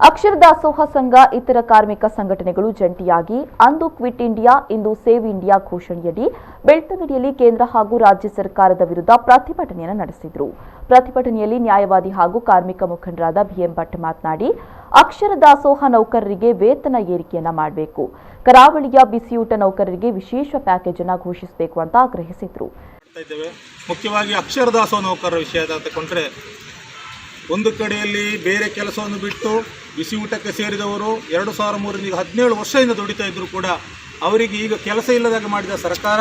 ಅಕ್ಷರ ದಾಸೋಹ ಸಂಘ ಇತರ ಕಾರ್ಮಿಕ ಸಂಘಟನೆಗಳು ಜಂಟಿಯಾಗಿ ಅಂದು ಕ್ವಿಟ್ ಇಂಡಿಯಾ ಇಂದು ಸೇವ್ ಇಂಡಿಯಾ ಘೋಷಣೆಯಡಿ ಬೆಳ್ತಂಗಡಿಯಲ್ಲಿ ಕೇಂದ್ರ ಹಾಗೂ ರಾಜ್ಯ ಸರ್ಕಾರದ ವಿರುದ್ಧ ಪ್ರತಿಭಟನೆಯನ್ನು ನಡೆಸಿದರು. ಪ್ರತಿಭಟನೆಯಲ್ಲಿ ನ್ಯಾಯವಾದಿ ಹಾಗೂ ಕಾರ್ಮಿಕ ಮುಖಂಡರಾದ ಬಿಎಂ ಭಟ್ ಮಾತನಾಡಿ, ಅಕ್ಷರ ದಾಸೋಹ ನೌಕರರಿಗೆ ವೇತನ ಏರಿಕೆಯನ್ನ ಮಾಡಬೇಕು, ಕರಾವಳಿಯ ಬಿಸಿಯೂಟ ನೌಕರರಿಗೆ ವಿಶೇಷ ಪ್ಯಾಕೇಜ್ ಅನ್ನು ಘೋಷಿಸಬೇಕು ಅಂತ ಆಗ್ರಹಿಸಿದರು. ಮುಖ್ಯವಾಗಿ ಅಕ್ಷರ ದಾಸೋಹ ನೌಕರರ ವಿಷಯ ತಗೊಂಡ್ರೆ ಒಂದು ಕಡೆಯಲ್ಲಿ ಬೇರೆ ಕೆಲಸವನ್ನು ಬಿಟ್ಟು ಬಿಸಿ ಊಟಕ್ಕೆ ಸೇರಿದವರು 2003 17 ವರ್ಷದಿಂದ ದುಡಿತಾ ಇದ್ದರೂ ಕೂಡ ಅವರಿಗೆ ಈಗ ಕೆಲಸ ಇಲ್ಲದಾಗ ಮಾಡಿದ ಸರ್ಕಾರ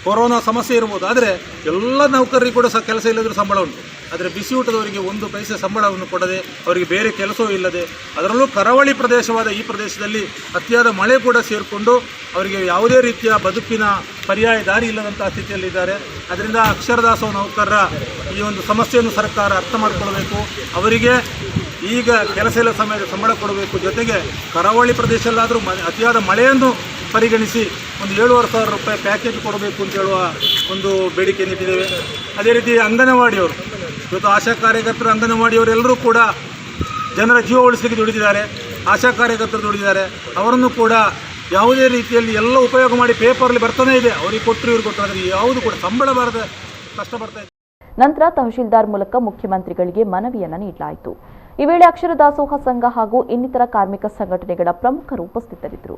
ಕೊರೋನಾ ಸಮಸ್ಯೆ ಇರ್ಬೋದು, ಆದರೆ ಎಲ್ಲ ನೌಕರರಿಗೆ ಕೂಡ ಕೆಲಸ ಇಲ್ಲದರೂ ಸಂಬಳ ಉಂಟು. ಆದರೆ ಬಿಸಿ ಊಟದವರಿಗೆ ಒಂದು ಪೈಸೆ ಸಂಬಳವನ್ನು ಕೊಡದೆ ಅವರಿಗೆ ಬೇರೆ ಕೆಲಸವೂ ಇಲ್ಲದೆ, ಅದರಲ್ಲೂ ಕರಾವಳಿ ಪ್ರದೇಶವಾದ ಈ ಪ್ರದೇಶದಲ್ಲಿ ಅತಿಯಾದ ಮಳೆ ಕೂಡ ಸೇರಿಕೊಂಡು ಅವರಿಗೆ ಯಾವುದೇ ರೀತಿಯ ಬದುಕಿನ ಪರ್ಯಾಯ ದಾರಿ ಇಲ್ಲದಂತಹ ಸ್ಥಿತಿಯಲ್ಲಿದ್ದಾರೆ. ಅದರಿಂದ ಅಕ್ಷರ ದಾಸೋಹ ನೌಕರರ ಈ ಒಂದು ಸಮಸ್ಯೆಯನ್ನು ಸರ್ಕಾರ ಅರ್ಥ ಮಾಡಿಕೊಳ್ಬೇಕು. ಅವರಿಗೆ ಈಗ ಕೆಲಸ ಇಲ್ಲ ಸಮಯದ ಸಂಬಳ ಕೊಡಬೇಕು. ಜೊತೆಗೆ ಕರಾವಳಿ ಪ್ರದೇಶದಲ್ಲಾದರೂ ಅತಿಯಾದ ಮಳೆಯನ್ನು ಪರಿಗಣಿಸಿ ಒಂದು 7,500 ರೂಪಾಯಿ ಪ್ಯಾಕೇಜ್ ಕೊಡಬೇಕು ಅಂತ ಹೇಳುವ ಒಂದು ಬೇಡಿಕೆ ಇಟ್ಟಿದ್ದೇವೆ. ಅದೇ ರೀತಿ ಅಂಗನವಾಡಿಯವರು, ಇವತ್ತು ಆಶಾ ಕಾರ್ಯಕರ್ತರು, ಅಂಗನವಾಡಿಯವರೆಲ್ಲರೂ ಕೂಡ ಜನರ ಜೀವ ಉಳಿಸಲಿಕ್ಕೆ ದುಡಿದಿದ್ದಾರೆ. ಆಶಾ ಕಾರ್ಯಕರ್ತರು ದುಡಿದಿದ್ದಾರೆ. ಅವರನ್ನು ಕೂಡ ಯಾವುದೇ ರೀತಿಯಲ್ಲಿ ಎಲ್ಲ ಉಪಯೋಗ ಮಾಡಿ ಪೇಪರಲ್ಲಿ ಬರ್ತಾನೆ ಇದೆ, ಅವರಿಗೆ ಕೊಟ್ಟರು ಇವ್ರು ಕೊಟ್ಟರು, ಆದರೆ ಯಾವುದು ಕೂಡ ಸಂಬಳ ಬಾರದೆ ಕಷ್ಟ ಬರ್ತಾ ಇದೆ. ನಂತರ ತಹಶೀಲ್ದಾರ್ ಮೂಲಕ ಮುಖ್ಯಮಂತ್ರಿಗಳಿಗೆ ಮನವಿಯನ್ನು ನೀಡಲಾಯಿತು. ಈ ವೇಳೆ ಅಕ್ಷರ ದಾಸೋಹ ಸಂಘ ಹಾಗೂ ಇನ್ನಿತರ ಕಾರ್ಮಿಕ ಸಂಘಟನೆಗಳ ಪ್ರಮುಖರು ಉಪಸ್ಥಿತರಿದ್ದರು.